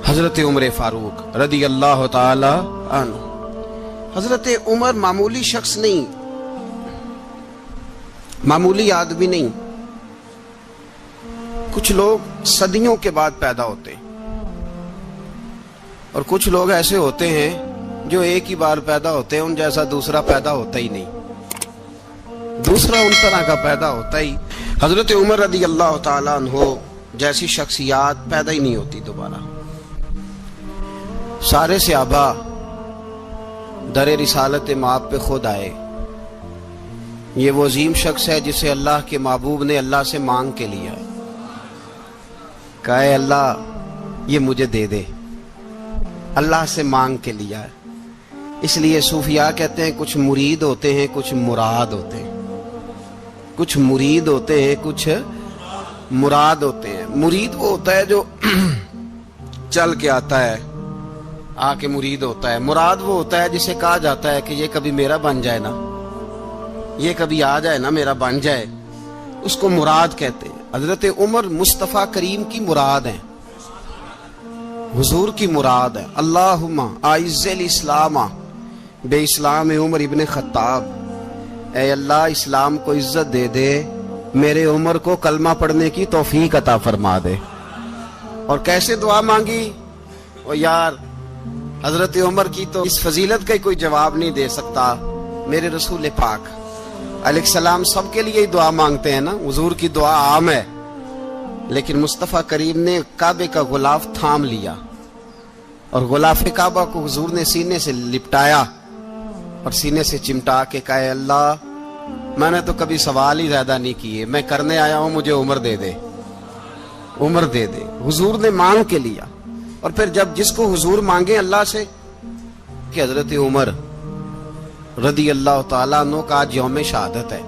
حضرت عمر فاروق رضی اللہ تعالی عنہ۔ حضرت عمر معمولی شخص نہیں، معمولی آدمی نہیں۔ کچھ لوگ صدیوں کے بعد پیدا ہوتے ہیں اور کچھ لوگ ایسے ہوتے ہیں جو ایک ہی بار پیدا ہوتے ہیں، ان جیسا دوسرا پیدا ہوتا ہی نہیں، دوسرا ان طرح کا پیدا ہوتا ہی۔ حضرت عمر رضی اللہ تعالیٰ عنہ جیسی شخصیات پیدا ہی نہیں ہوتی دوبارہ۔ سارے صحابہ در رسالت مآب پہ خود آئے۔ یہ وہ عظیم شخص ہے جسے اللہ کے محبوب نے اللہ سے مانگ کے لیا، کہا اے اللہ یہ مجھے دے دے، اللہ سے مانگ کے لیا ہے۔ اس لیے صوفیاء کہتے ہیں کچھ مرید ہوتے ہیں کچھ مراد ہوتے ہیں، کچھ مرید ہوتے ہیں کچھ مراد ہوتے ہیں۔ مرید وہ ہوتا ہے جو چل کے آتا ہے، آ کے مرید ہوتا ہے۔ مراد وہ ہوتا ہے جسے کہا جاتا ہے کہ یہ کبھی میرا بن جائے نا، یہ کبھی آ جائے نا، میرا بن جائے، اس کو مراد کہتے ہیں۔ حضرت عمر مصطفیٰ کریم کی مراد ہیں، حضور کی مراد ہے۔ اللہم اعز الاسلام بے اسلام عمر ابن خطاب، اے اللہ اسلام کو عزت دے دے، میرے عمر کو کلمہ پڑھنے کی توفیق عطا فرما دے۔ اور کیسے دعا مانگی؟ او یار حضرت عمر کی تو اس فضیلت کا کوئی جواب نہیں دے سکتا، میرے رسول پاک علیہ السلام سب کے لیے ہی دعا مانگتے ہیں نا، حضور کی دعا عام ہے، لیکن مصطفیٰ کریم نے کعبے کا غلاف تھام لیا اور غلاف کعبہ کو حضور نے سینے سے لپٹایا اور سینے سے چمٹا کے کہا اے اللہ میں نے تو کبھی سوال ہی زیادہ نہیں کیے، میں کرنے آیا ہوں، مجھے عمر دے دے، عمر دے دے۔ حضور نے مانگ کے لیا۔ اور پھر جب جس کو حضور مانگے اللہ سے کہ حضرت عمر رضی اللہ تعالیٰ عنہ کا آج یوم شہادت ہے،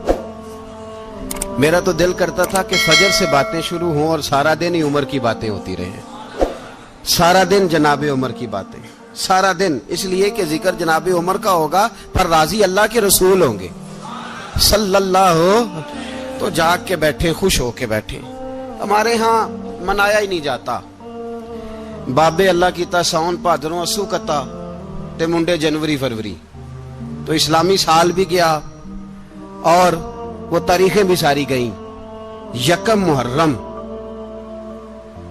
میرا تو دل کرتا تھا کہ فجر سے باتیں شروع ہوں اور سارا دن ہی عمر کی باتیں ہوتی رہیں، سارا دن جناب عمر کی باتیں، سارا دن، اس لیے کہ ذکر جناب عمر کا ہوگا پر راضی اللہ کے رسول ہوں گے صلی اللہ، تو جاگ کے بیٹھے، خوش ہو کے بیٹھے۔ ہمارے ہاں منایا ہی نہیں جاتا، بابے اللہ کیتا ساؤن بھادروں اسو کتا تے منڈے جنوری فروری، تو اسلامی سال بھی گیا اور وہ تاریخیں بھی ساری گئیں۔ یکم محرم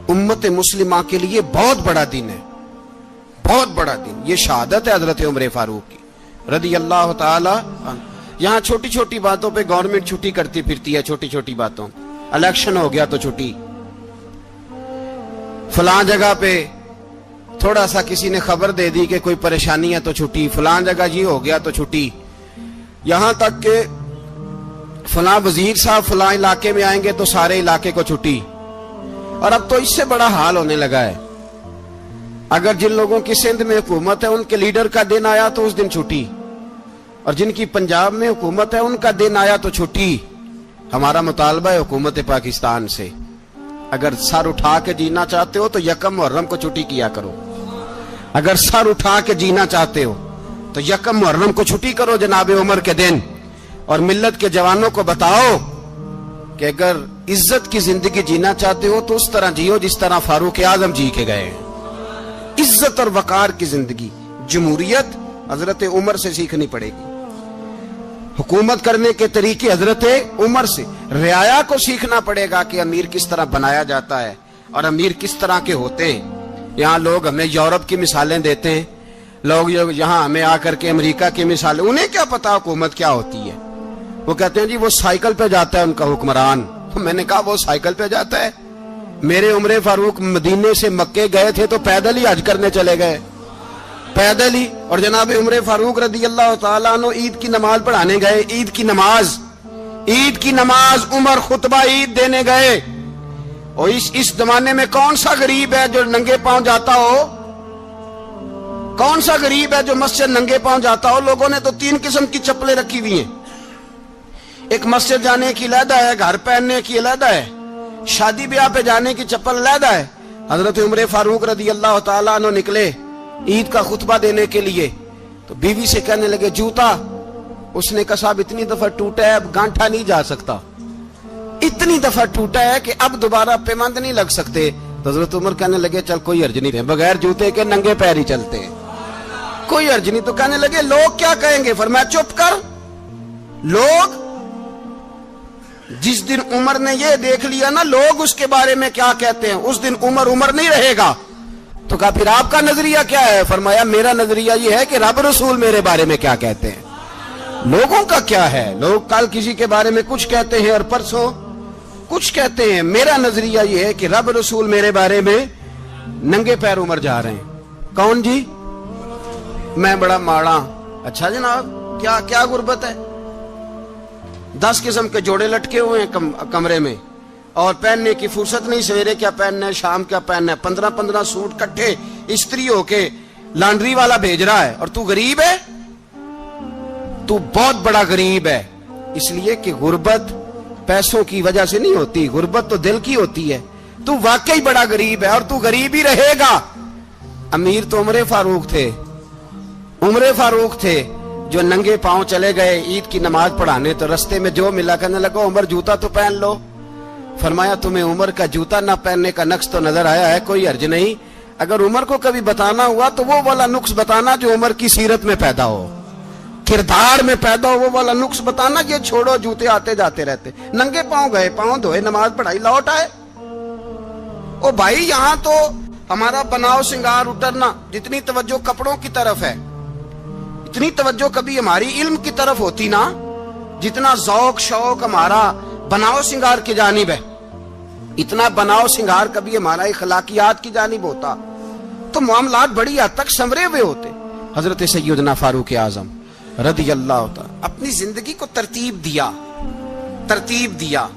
امت مسلمہ کے لیے بہت بڑا دن ہے، بہت بڑا دن، یہ شہادت ہے حضرت عمر فاروق کی رضی اللہ تعالی عنہ۔ یہاں چھوٹی چھوٹی باتوں پہ گورنمنٹ چھٹی کرتی پھرتی ہے، چھوٹی چھوٹی باتوں، الیکشن ہو گیا تو چھٹی، فلاں جگہ پہ تھوڑا سا کسی نے خبر دے دی کہ کوئی پریشانی ہے تو چھٹی، فلاں جگہ یہ ہو گیا تو چھٹی، یہاں تک کہ فلاں وزیر صاحب فلاں علاقے میں آئیں گے تو سارے علاقے کو چھٹی۔ اور اب تو اس سے بڑا حال ہونے لگا ہے، اگر جن لوگوں کی سندھ میں حکومت ہے ان کے لیڈر کا دن آیا تو اس دن چھٹی، اور جن کی پنجاب میں حکومت ہے ان کا دن آیا تو چھٹی۔ ہمارا مطالبہ ہے حکومت پاکستان سے، اگر سر اٹھا کے جینا چاہتے ہو تو یکم محرم کو چھٹی کیا کرو، اگر سر اٹھا کے جینا چاہتے ہو تو یکم محرم کو چھٹی کرو جناب عمر کے دن، اور ملت کے جوانوں کو بتاؤ کہ اگر عزت کی زندگی جینا چاہتے ہو تو اس طرح جیو جس طرح فاروق اعظم جی کے گئے ہیں، عزت اور وقار کی زندگی۔ جمہوریت حضرت عمر سے سیکھنی پڑے گی، حکومت کرنے کے طریقے حضرت عمر سے، رعایا کو سیکھنا پڑے گا کہ امیر کس طرح بنایا جاتا ہے اور امیر کس طرح کے ہوتے ہیں۔ یہاں لوگ ہمیں یورپ کی مثالیں دیتے ہیں، لوگ یہاں ہمیں آ کر کے امریکہ کی مثالیں، انہیں کیا پتا حکومت کیا ہوتی ہے، وہ کہتے ہیں جی وہ سائیکل پہ جاتا ہے ان کا حکمران۔ تو میں نے کہا وہ سائیکل پہ جاتا ہے؟ میرے عمر فاروق مدینے سے مکے گئے تھے تو پیدل ہی حج کرنے چلے گئے، پیدل ہی۔ اور جناب عمر فاروق رضی اللہ تعالیٰ عنہ عید کی نماز پڑھانے گئے، عید کی نماز عمر خطبہ عید دینے گئے۔ اور اس زمانے میں کون سا غریب ہے جو ننگے پاؤں جاتا ہو؟ کون سا غریب ہے جو مسجد ننگے پاؤں جاتا ہو؟ لوگوں نے تو 3 قسم کی چپلیں رکھی ہوئی ہیں، ایک مسجد جانے کی علیحدہ ہے، گھر پہننے کی علیحدہ ہے، شادی بیاہ پہ جانے کی چپل علیحدہ ہے۔ حضرت عمر فاروق رضی اللہ تعالیٰ عنہ نکلے عید کا خطبہ دینے کے لیے تو بیوی سے کہنے لگے جوتا، اس نے کہا صاحب اتنی دفعہ ٹوٹا ہے اب گانٹھا نہیں جا سکتا، اتنی دفعہ ٹوٹا ہے کہ اب دوبارہ پیمند نہیں لگ سکتے، تو حضرت عمر کہنے لگے چل کوئی حرج نہیں ہے، بغیر جوتے کے ننگے پیر ہی چلتے ہیں، کوئی حرج نہیں۔ تو کہنے لگے لوگ کیا کہیں گے؟ فرمایا چپ کر، لوگ جس دن عمر نے یہ دیکھ لیا نا لوگ اس کے بارے میں کیا کہتے ہیں، اس دن عمر نہیں رہے گا۔ تو کہا پھر آپ کا نظریہ کیا ہے؟ فرمایا میرا نظریہ یہ ہے کہ رب رسول میرے بارے میں کیا کہتے ہیں، لوگوں کا کیا ہے، لوگ کل کسی کے بارے میں کچھ کہتے ہیں اور پرسوں کچھ کہتے ہیں، میرا نظریہ یہ ہے کہ رب رسول میرے بارے میں ننگے پیر عمر جا رہے ہیں۔ کون جی؟ میں بڑا ماڑا۔ اچھا جناب، کیا غربت ہے؟ 10 قسم کے جوڑے لٹکے ہوئے ہیں کمرے میں اور پہننے کی فرصت نہیں، سویرے کیا پہننا ہے، شام کیا پہننا ہے، 15 سوٹ کٹھے استری ہو کے لانڈری والا بھیج رہا ہے، اور تو غریب ہے، تو بہت بڑا غریب ہے۔ اس لیے کہ غربت پیسوں کی وجہ سے نہیں ہوتی، غربت تو دل کی ہوتی ہے۔ تو واقعی بڑا غریب ہے اور تو غریب ہی رہے گا۔ امیر تو عمر فاروق تھے جو ننگے پاؤں چلے گئے عید کی نماز پڑھانے، تو رستے میں جو ملا کہنے لگا عمر جوتا تو پہن لو۔ فرمایا تمہیں عمر کا جوتا نہ پہننے کا نقص تو نظر آیا ہے، کوئی حرج نہیں، اگر عمر کو کبھی بتانا ہوا تو وہ والا نقص بتانا جو عمر کی سیرت میں پیدا ہو، کردار میں پیدا ہو، وہ والا نقص بتانا، یہ چھوڑو جوتے آتے جاتے رہتے۔ ننگے پاؤں گئے، پاؤں دھوئے، نماز پڑھائی، لوٹ آئے۔ او بھائی یہاں تو ہمارا بناؤ سنگار اترنا، جتنی توجہ کپڑوں کی طرف ہے اتنی توجہ کبھی ہماری علم کی طرف ہوتی نا، جتنا ذوق شوق ہمارا بناؤ سنگار کی جانب ہے، اتنا بناؤ سنگار کبھی ہمارا اخلاقیات کی جانب ہوتا تو معاملات بڑی حد تک سنورے ہوئے ہوتے۔ حضرت سیدنا فاروق اعظم رضی اللہ تعالی اپنی زندگی کو ترتیب دیا۔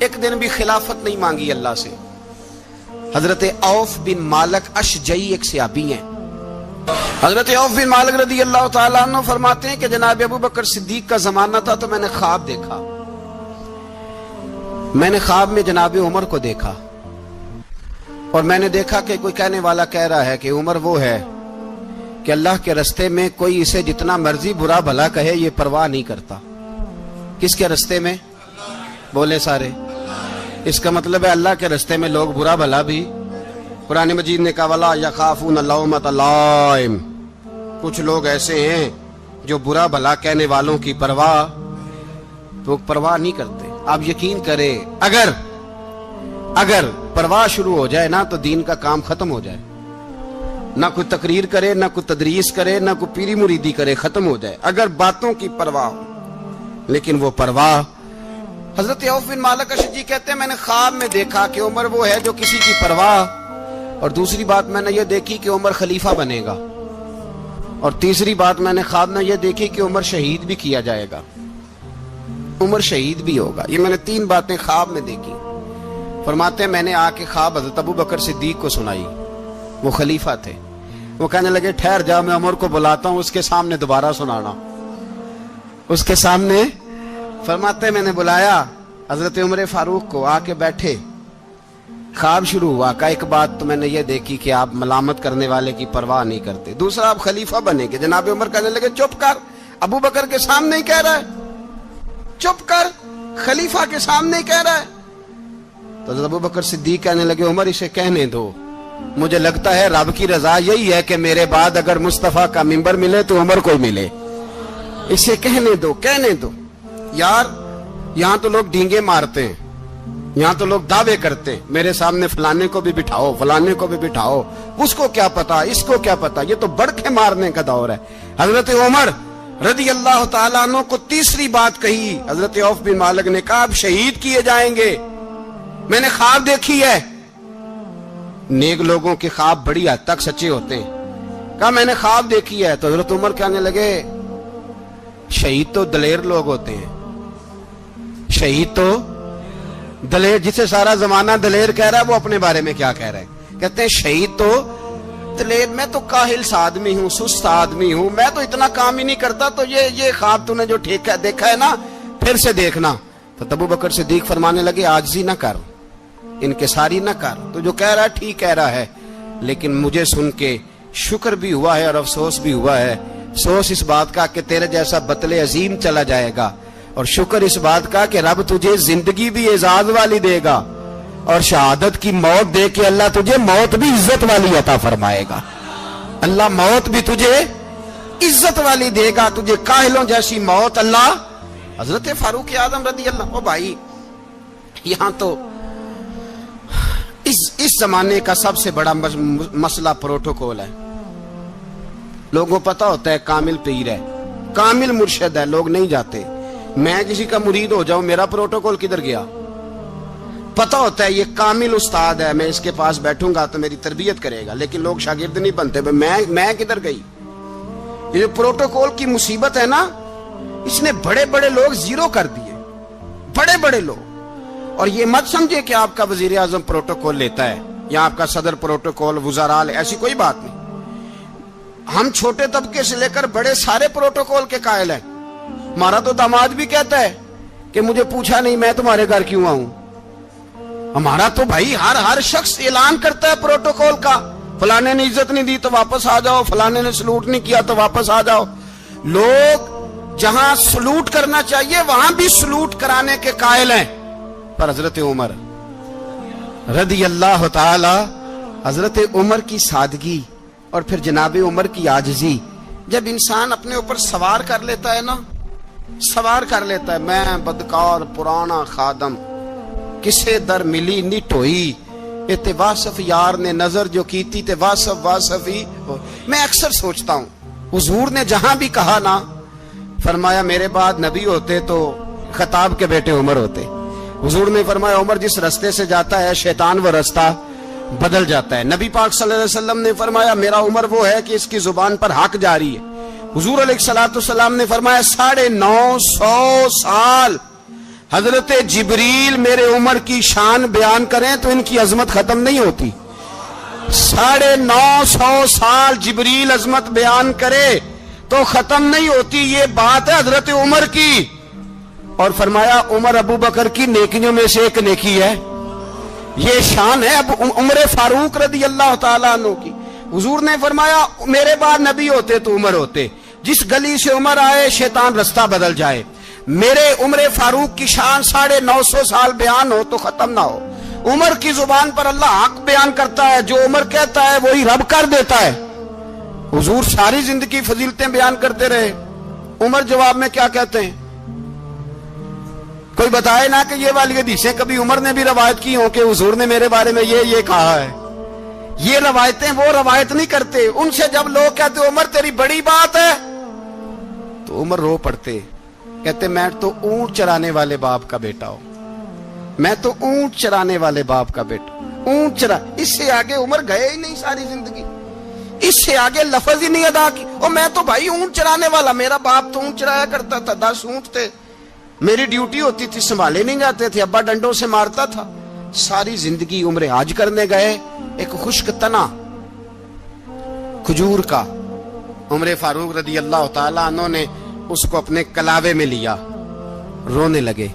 ایک دن بھی خلافت نہیں مانگی اللہ سے۔ حضرت عوف بن مالک اشجعی ایک صحابی ہیں، حضرت عوف بن مالک رضی اللہ تعالیٰ عنہ فرماتے ہیں کہ جناب ابو بکر صدیق کا زمانہ تھا تو میں نے خواب دیکھا، میں نے خواب میں جناب عمر کو دیکھا، اور میں نے دیکھا کہ کوئی کہنے والا کہہ رہا ہے کہ عمر وہ ہے کہ اللہ کے رستے میں کوئی اسے جتنا مرضی برا بھلا کہے یہ پرواہ نہیں کرتا۔ کس کے رستے میں؟ بولے سارے۔ اس کا مطلب ہے اللہ کے رستے میں لوگ برا بھلا بھی، قرآن مجید نے کہا وَلَا يَخَافُونَ لَوْمَةَ لَائِمٍ، کچھ لوگ ایسے ہیں جو برا بھلا کہنے والوں کی پرواہ نہیں کرتے۔ آپ یقین کریں اگر پرواہ شروع ہو جائے نا تو دین کا کام ختم ہو جائے، نہ کوئی تقریر کرے، نہ کوئی تدریس کرے، نہ کوئی پیری مریدی کرے، ختم ہو جائے اگر باتوں کی پرواہ ہو۔ لیکن وہ پرواہ، حضرت عوف بن مالک اشجعی کہتے ہیں میں نے خواب میں دیکھا کہ عمر وہ ہے جو کسی کی پرواہ، اور دوسری بات میں نے یہ دیکھی کہ عمر خلیفہ بنے گا، اور تیسری بات میں نے خواب میں یہ دیکھی کہ عمر شہید بھی کیا جائے گا، عمر شہید بھی ہوگا۔ یہ میں نے 3 باتیں خواب میں دیکھی۔ فرماتے ہیں میں نے آ کے خواب حضرت ابو بکر صدیق کو سنائی، وہ خلیفہ تھے۔ وہ کہنے لگے ٹھہر جا، میں عمر کو بلاتا ہوں، اس کے سامنے دوبارہ سنانا، اس کے سامنے۔ فرماتے ہیں میں نے بلایا حضرت عمر فاروق کو، آ کے بیٹھے، خواب شروع ہوا۔ کہ ایک بات تو میں نے یہ دیکھی کہ آپ ملامت کرنے والے کی پرواہ نہیں کرتے، دوسرا آپ خلیفہ بنے گے۔ جناب عمر کہنے لگے چپ کر، ابو بکر کے سامنے ہی کہہ رہا ہے، چپ کر، خلیفہ کے سامنے ہی کہہ رہا ہے۔ تو حضرت ابو بکر صدیق کہنے لگے عمر اسے کہنے دو، مجھے لگتا ہے رب کی رضا یہی ہے کہ میرے بعد اگر مصطفیٰ کا منبر ملے تو عمر کو ملے، اسے کہنے دو۔ یار یہاں تو لوگ ڈینگے مارتے ہیں، یہاں تو لوگ دعوے کرتے ہیں میرے سامنے فلانے کو بھی بٹھاؤ، فلانے کو بھی بٹھاؤ، اس کو کیا پتا، اس کو کیا پتا، یہ تو بڑکے مارنے کا دور ہے۔ حضرت عمر رضی اللہ تعالیٰ عنہ کو تیسری بات کہی، حضرت عوف بن مالک نے کہا آپ شہید کیے جائیں گے، میں نے خواب دیکھی ہے۔ نیک لوگوں کے خواب بڑی حد تک سچے ہوتے ہیں۔ کہا میں نے خواب دیکھی ہے۔ تو حضرت عمر کہنے لگے شہید تو دلیر لوگ ہوتے ہیں، شہید تو دلیر، جسے سارا زمانہ دلیر کہہ رہا ہے وہ اپنے بارے میں کیا کہہ رہے ہیں؟ کہتے ہیں شہید تو دلیر، میں تو کاہل سا آدمی ہوں، سست آدمی ہوں، میں تو اتنا کام ہی نہیں کرتا، تو یہ خواب تو نے جو دیکھا ہے نا پھر سے دیکھنا۔ تو ابو بکر صدیق فرمانے لگے عاجزی نہ کر، انکساری نہ کر، تو جو کہہ رہا ہے ٹھیک کہہ رہا ہے، لیکن مجھے سن کے شکر بھی ہوا ہے اور افسوس بھی ہوا ہے۔ افسوس اس بات کا کہ تیرے جیسا بطل عظیم چلا جائے گا، اور شکر اس بات کا کہ رب تجھے زندگی بھی اعزاز والی دے گا، اور شہادت کی موت دے کے اللہ تجھے موت بھی عزت والی عطا فرمائے گا. اللہ موت بھی تجھے عزت والی دے گا, تجھے کاہلوں جیسی موت اللہ. حضرت فاروق اعظم رضی اللہ. او بھائی یہاں تو اس زمانے کا سب سے بڑا مسئلہ پروٹوکول ہے. لوگوں پتہ ہوتا ہے کامل پیر ہے, کامل مرشد ہے, لوگ نہیں جاتے. میں کسی کا مرید ہو جاؤں, میرا پروٹوکول کدھر گیا؟ پتہ ہوتا ہے یہ کامل استاد ہے, میں اس کے پاس بیٹھوں گا تو میری تربیت کرے گا, لیکن لوگ شاگرد نہیں بنتے. میں کدھر گئی؟ یہ جو پروٹوکول کی مصیبت ہے نا, اس نے بڑے بڑے لوگ زیرو کر دیے, بڑے بڑے لوگ. اور یہ مت سمجھے کہ آپ کا وزیر اعظم پروٹوکول لیتا ہے یا آپ کا صدر پروٹوکول, وزراء, ایسی کوئی بات نہیں. ہم چھوٹے طبقے سے لے کر بڑے سارے پروٹوکول کے قائل ہیں. ہمارا تو داماد بھی کہتا ہے کہ مجھے پوچھا نہیں میں تمہارے گھر کیوں آؤں. ہمارا تو بھائی ہر شخص اعلان کرتا ہے پروٹوکول کا, فلانے نے عزت نہیں دی تو واپس آ جاؤ, فلانے نے سلوٹ نہیں کیا تو واپس آ جاؤ. لوگ جہاں سلوٹ کرنا چاہیے وہاں بھی سلوٹ کرانے کے قائل ہیں. پر حضرت عمر رضی اللہ تعالی, حضرت عمر کی سادگی اور پھر جناب عمر کی عاجزی, جب انسان اپنے اوپر سوار کر لیتا ہے نا, سوار کر لیتا ہے, میں بدکار پرانا خادم کسے در ملی نٹ ہوئی, تے واصف یار نے نظر جو کی تھی تے واصف ہی. میں اکثر سوچتا ہوں حضور نے جہاں بھی کہا نا, فرمایا میرے بعد نبی ہوتے تو خطاب کے بیٹے عمر ہوتے. حضور نے فرمایا عمر جس رستے سے جاتا ہے شیطان وہ رستہ بدل جاتا ہے. نبی پاک صلی اللہ علیہ وسلم نے فرمایا میرا عمر وہ ہے کہ اس کی زبان پر حق جاری ہے. حضور علیہ الصلوۃ والسلام نے فرمایا 950 سال حضرت جبریل میرے عمر کی شان بیان کریں تو ان کی عظمت ختم نہیں ہوتی. 950 سال جبریل عظمت بیان کرے تو ختم نہیں ہوتی. یہ بات ہے حضرت عمر کی. اور فرمایا عمر ابو بکر کی نیکیوں میں سے ایک نیکی ہے, یہ شان ہے اب عمر فاروق رضی اللہ تعالیٰ عنہ کی. حضور نے فرمایا میرے بعد نبی ہوتے تو عمر ہوتے, جس گلی سے عمر آئے شیطان رستہ بدل جائے. میرے عمر فاروق کی شان 950 سال بیان ہو تو ختم نہ ہو. عمر کی زبان پر اللہ حق بیان کرتا ہے, جو عمر کہتا ہے وہی رب کر دیتا ہے. حضور ساری زندگی فضیلتیں بیان کرتے رہے, عمر جواب میں کیا کہتے ہیں؟ کوئی بتائے نا کہ یہ والی حدیثیں کبھی عمر نے بھی روایت کی ہوں کہ حضور نے میرے بارے میں یہ کہا ہے. یہ روایتیں وہ روایت نہیں کرتے. ان سے جب لوگ کہتے عمر تیری بڑی بات ہے تو عمر رو پڑتے, کہتے میں تو اونٹ چرانے والے باپ کا بیٹا ہوں, میں تو اونٹ چرانے والے باپ کا بیٹا, اونٹ چرا. اس سے آگے عمر گئے ہی نہیں ساری زندگی, اس سے آگے لفظ ہی نہیں ادا کی. اور میں تو بھائی اونٹ چرانے والا, میرا باپ تو اونٹ چرایا کرتا تھا, 10 اونٹ تھے, میری ڈیوٹی ہوتی تھی, سنبھالے نہیں جاتے تھے, ابا ڈنڈوں سے مارتا تھا. ساری زندگی عمر حج کرنے گئے, ایک خشک تنا کھجور کا عمر فاروق رضی اللہ تعالیٰ عنہ نے اس کو اپنے کلاوے میں لیا, رونے لگے.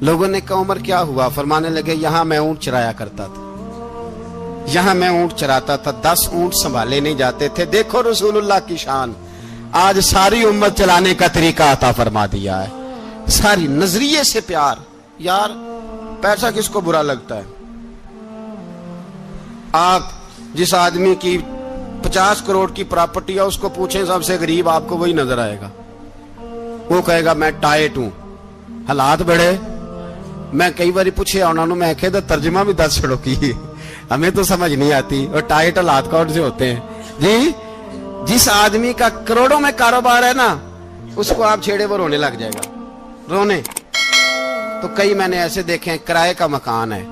لوگوں نے کہا عمر کیا ہوا؟ فرمانے لگے یہاں میں اونٹ چرایا کرتا تھا, یہاں میں اونٹ چراتا تھا, 10 اونٹ سنبھالے نہیں جاتے تھے. دیکھو رسول اللہ کی شان, آج ساری امت چلانے کا طریقہ عطا فرما دیا ہے. ساری نظریے سے پیار. یار پیسہ کس کو برا لگتا ہے؟ آپ جس آدمی کی 50 کروڑ کی پراپرٹی ہے اس کو پوچھیں سب سے غریب, آپ کو وہی نظر آئے گا. وہ کہے گا میں ٹائٹ ہوں, حالات بڑے. میں کئی بار پوچھے انہوں نے, میں کہتا ترجمہ بھی 10 چھڑوں کی, ہمیں تو سمجھ نہیں آتی. اور ٹائٹ حالات کون سے ہوتے ہیں جی؟ جس آدمی کا کروڑوں میں کاروبار ہے نا, اس کو آپ چھیڑے وہ رونے لگ جائے گا, رونے. تو کئی میں نے ایسے دیکھے ہیں کرائے کا مکان ہے,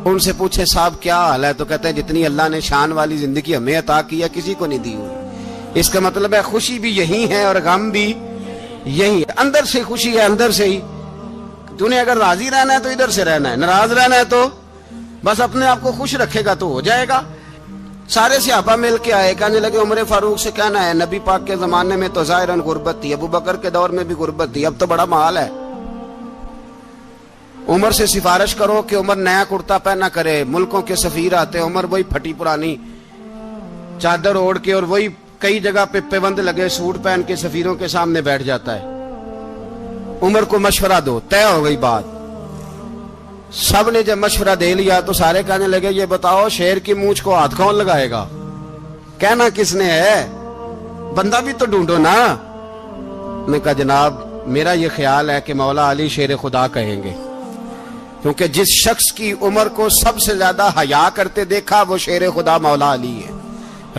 ان سے پوچھے صاحب کیا حال ہے, تو کہتے ہیں جتنی اللہ نے شان والی زندگی ہمیں عطا کی ہے کسی کو نہیں دی ہوئی. اس کا مطلب ہے خوشی بھی یہی ہے اور غم بھی یہی ہے. اندر سے خوشی ہے, اندر سے ہی. تو نے اگر راضی رہنا ہے تو ادھر سے رہنا ہے, ناراض رہنا ہے تو بس اپنے آپ کو خوش رکھے گا تو ہو جائے گا. سارے صحابہ مل کے آئے, کہنے لگے عمر فاروق سے کہنا ہے نبی پاک کے زمانے میں تو ظاہراً غربت تھی, ابو بکر کے دور میں بھی غربت تھی, اب تو بڑا محال ہے. عمر سے سفارش کرو کہ عمر نیا کرتا پہنا کرے. ملکوں کے سفیر آتے, عمر وہی پھٹی پرانی چادر اوڑھ کے اور وہی کئی جگہ پہ پیوند لگے سوٹ پہن کے سفیروں کے سامنے بیٹھ جاتا ہے. عمر کو مشورہ دو, طے ہو گئی بات. سب نے جب مشورہ دے لیا تو سارے کہنے لگے یہ بتاؤ شیر کی مونچھ کو ہاتھ کون لگائے گا؟ کہنا کس نے ہے؟ بندہ بھی تو ڈھونڈو نا۔ نے کہا جناب میرا یہ خیال ہے کہ مولا علی شیر خدا کہیں گے، کیونکہ جس شخص کی عمر کو سب سے زیادہ حیا کرتے دیکھا وہ شیر خدا مولا علی ہے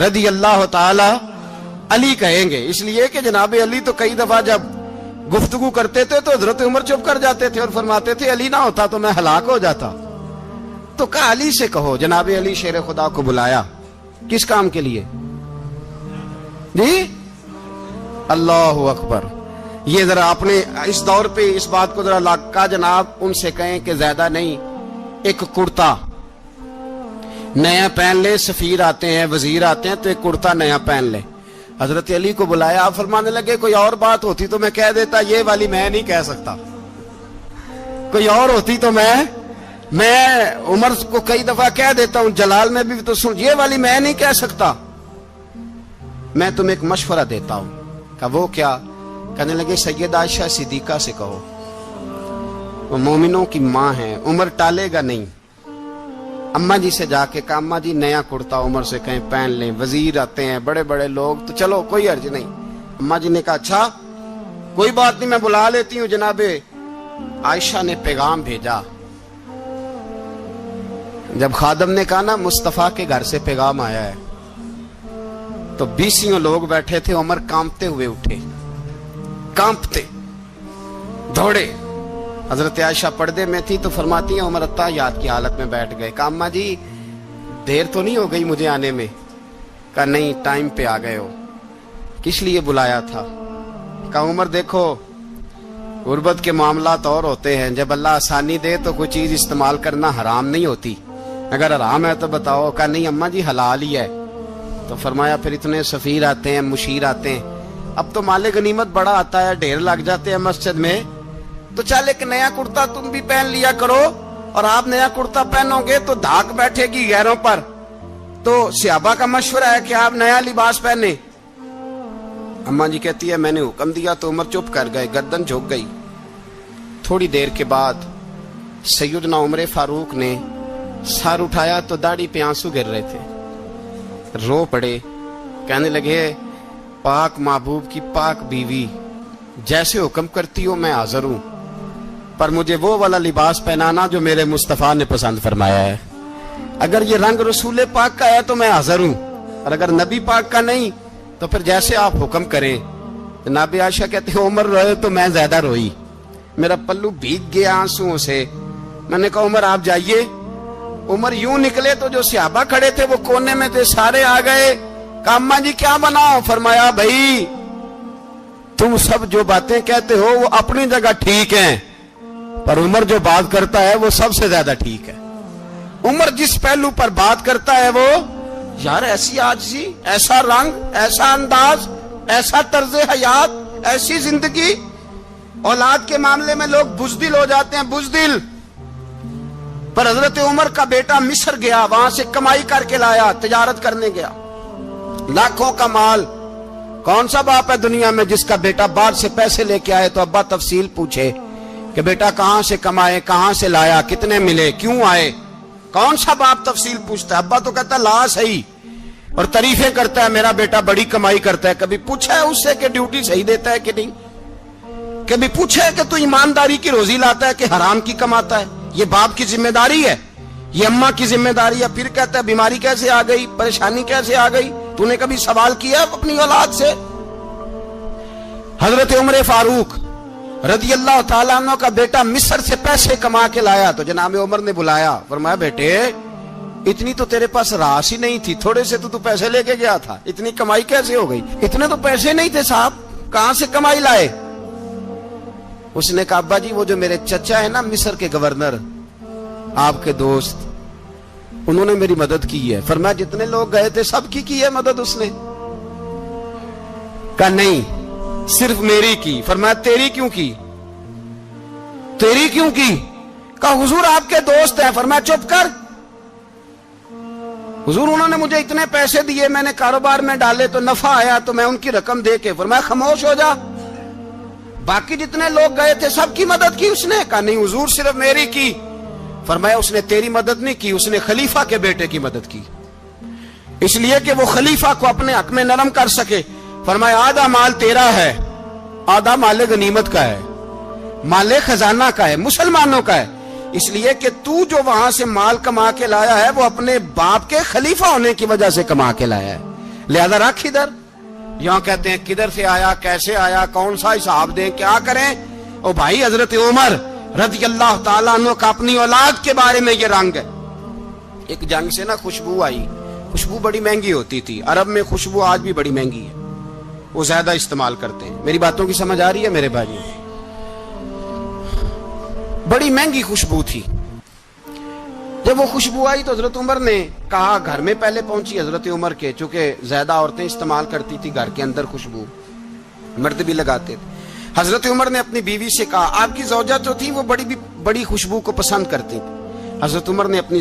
رضی اللہ تعالی علی کہیں گے۔ اس لیے کہ جناب علی تو کئی دفعہ جب گفتگو کرتے تھے تو حضرت عمر چپ کر جاتے تھے اور فرماتے تھے علی نہ ہوتا تو میں ہلاک ہو جاتا۔ تو کہا علی سے کہو۔ جناب علی شیر خدا کو بلایا، کس کام کے لیے؟ جی اللہ اکبر۔ یہ ذرا اپنے اس دور پہ اس بات کو ذرا لاکا جناب ان سے کہیں کہ زیادہ نہیں، ایک کرتا نیا پہن لے، سفیر آتے ہیں وزیر آتے ہیں تو ایک کرتا نیا پہن لے۔ حضرت علی کو بلایا، آپ فرمانے لگے کوئی اور بات ہوتی تو میں کہہ دیتا، یہ والی میں نہیں کہہ سکتا۔ کوئی اور ہوتی تو میں عمر کو کئی دفعہ کہہ دیتا ہوں، جلال میں بھی تو سن، یہ والی میں نہیں کہہ سکتا۔ میں تمہیں ایک مشورہ دیتا ہوں۔ کہا وہ کیا؟ کہنے لگے سیدہ عائشہ صدیقہ سے کہو، وہ مومنوں کی ماں ہے، عمر ٹالے گا نہیں۔ اماں جی سے جا کے کہا اماں جی نیا کرتا عمر سے کہیں پہن لیں، وزیر آتے ہیں بڑے بڑے لوگ تو چلو کوئی حرج نہیں۔ اماں جی نے کہا اچھا کوئی بات نہیں میں بلا لیتی ہوں۔ جناب عائشہ نے پیغام بھیجا، جب خادم نے کہا نا مصطفیٰ کے گھر سے پیغام آیا ہے تو 20 لوگ بیٹھے تھے، عمر کانپتے ہوئے اٹھے، کانپتے دوڑے۔ حضرت عائشہ پردے میں تھی تو فرماتی ہیں عمر اتحیات کی حالت میں بیٹھ گئے۔ کہا اماں جی دیر تو نہیں ہو گئی مجھے آنے میں؟ کہا نہیں ٹائم پہ آ گئے ہو۔ کس لیے بلایا تھا؟ کہا عمر دیکھو غربت کے معاملات اور ہوتے ہیں، جب اللہ آسانی دے تو کوئی چیز استعمال کرنا حرام نہیں ہوتی، اگر حرام ہے تو بتاؤ۔ کہا نہیں اماں جی حلال ہی ہے۔ تو فرمایا پھر اتنے سفیر آتے ہیں مشیر آتے ہیں، اب تو مال غنیمت بڑا آتا ہے، ڈھیر لگ جاتے ہیں مسجد میں، تو چل ایک نیا کرتا تم بھی پہن لیا کرو، اور آپ نیا کرتا پہنو گے تو دھاک بیٹھے گی غیروں پر۔ تو صحابہ کا مشورہ ہے کہ آپ نیا لباس پہنے۔ اماں جی کہتی ہے میں نے حکم دیا تو عمر چپ کر گئے، گردن جھک گئی۔ تھوڑی دیر کے بعد سیدنا عمر فاروق نے سر اٹھایا تو داڑھی پہ آنسو گر رہے تھے، رو پڑے، کہنے لگے پاک محبوب کی پاک بیوی جیسے حکم کرتی ہو میں حاضر ہوں، پر مجھے وہ والا لباس پہنانا جو میرے مصطفیٰ نے پسند فرمایا ہے۔ اگر یہ رنگ رسول پاک کا ہے تو میں حاضر ہوں، اور اگر نبی پاک کا نہیں تو پھر جیسے آپ حکم کریں۔ جناب عائشہ کہتے ہیں عمر روئے تو میں زیادہ روئی، میرا پلو بھیگ گیا آنسوؤں سے۔ میں نے کہا عمر آپ جائیے۔ عمر یوں نکلے تو جو صحابہ کھڑے تھے وہ کونے میں تھے، سارے آ گئے۔ کہا اماں جی کیا بناؤ؟ فرمایا بھائی تم سب جو باتیں کہتے ہو وہ اپنی جگہ ٹھیک ہیں، پر عمر جو بات کرتا ہے وہ سب سے زیادہ ٹھیک ہے۔ عمر جس پہلو پر بات کرتا ہے وہ یار ایسی عاجزی، ایسا رنگ، ایسا انداز، ایسا طرز حیات، ایسی زندگی۔ اولاد کے معاملے میں لوگ بزدل ہو جاتے ہیں، بزدل، پر حضرت عمر کا بیٹا مصر گیا، وہاں سے کمائی کر کے لایا، تجارت کرنے گیا، لاکھوں کا مال۔ کون سا باپ ہے دنیا میں جس کا بیٹا باہر سے پیسے لے کے آئے تو ابا تفصیل پوچھے کہ بیٹا کہاں سے کمائے، کہاں سے لایا، کتنے ملے، کیوں آئے؟ کون سا باپ تفصیل پوچھتا ہے؟ ابا تو کہتا ہے لا صحیح، اور تعریفیں کرتا ہے میرا بیٹا بڑی کمائی کرتا ہے۔ کبھی پوچھا ہے اس سے کہ ڈیوٹی صحیح دیتا ہے کہ نہیں؟ کبھی پوچھا ہے کہ تو ایمانداری کی روزی لاتا ہے کہ حرام کی کماتا ہے؟ یہ باپ کی ذمہ داری ہے، یہ اماں کی ذمہ داری ہے۔ پھر کہتا ہے بیماری کیسے آ گئی، پریشانی کیسے آ گئی؟ تو نے کبھی سوال کیا اپنی اولاد سے؟ حضرت عمر فاروق رضی اللہ تعالیٰ عنہ کا بیٹا مصر سے پیسے کما کے لایا تو جناب عمر نے بلایا، فرمایا بیٹے اتنی تو تیرے پاس راس ہی نہیں تھی، تھوڑے سے تو پیسے لے کے گیا تھا، اتنی کمائی کیسے ہو گئی؟ اتنے تو پیسے نہیں تھے صاحب، کہاں سے کمائی لائے؟ اس نے کہا ابا جی وہ جو میرے چچا ہے نا مصر کے گورنر، آپ کے دوست، انہوں نے میری مدد کی ہے۔ فرمایا جتنے لوگ گئے تھے سب کی ہے مدد اس نے؟ کہا نہیں صرف میری کی۔ فرمایا تیری کیوں کی؟ تیری کیوں کی؟ کہا حضور آپ کے دوست ہیں۔ فرمایا چپ کر، حضور انہوں نے مجھے اتنے پیسے دیے، میں نے کاروبار میں ڈالے تو نفع آیا تو میں ان کی رقم دے کے۔ فرمایا خاموش ہو جا، باقی جتنے لوگ گئے تھے سب کی مدد کی اس نے؟ کہا نہیں حضور صرف میری کی۔ فرمایا اس نے تیری مدد نہیں کی، اس نے خلیفہ کے بیٹے کی مدد کی، اس لیے کہ وہ خلیفہ کو اپنے حق میں نرم کر سکے۔ فرمایا آدھا مال تیرا ہے، آدھا مال غنیمت کا ہے، مال خزانہ کا ہے، مسلمانوں کا ہے، اس لیے کہ تو جو وہاں سے مال کما کے لایا ہے وہ اپنے باپ کے خلیفہ ہونے کی وجہ سے کما کے لایا ہے، لہذا رکھ ادھر۔ یہاں کہتے ہیں کدھر سے آیا، کیسے آیا، کون سا حساب دیں، کیا کریں؟ او بھائی حضرت عمر رضی اللہ تعالیٰ عنہ کا اپنی اولاد کے بارے میں یہ رنگ ہے۔ ایک جنگ سے نا خوشبو آئی، خوشبو بڑی مہنگی ہوتی تھی، عرب میں خوشبو آج بھی بڑی مہنگی ہے، وہ زیادہ استعمال کرتے ہیں۔ میری باتوں کی سمجھ آ رہی ہے میرے بھائی؟ بڑی مہنگی خوشبو تھی۔ جب وہ خوشبو آئی تو حضرت عمر نے کہا، گھر میں پہلے پہنچی حضرت عمر کے، چونکہ زیادہ عورتیں استعمال کرتی تھی گھر کے اندر خوشبو، مرد بھی لگاتے تھے۔ حضرت عمر نے اپنی بیوی سے کہا، آپ کی زوجہ جو تھی وہ بڑی خوشبو کو پسند کرتی تھی۔ حضرت عمر نے اپنی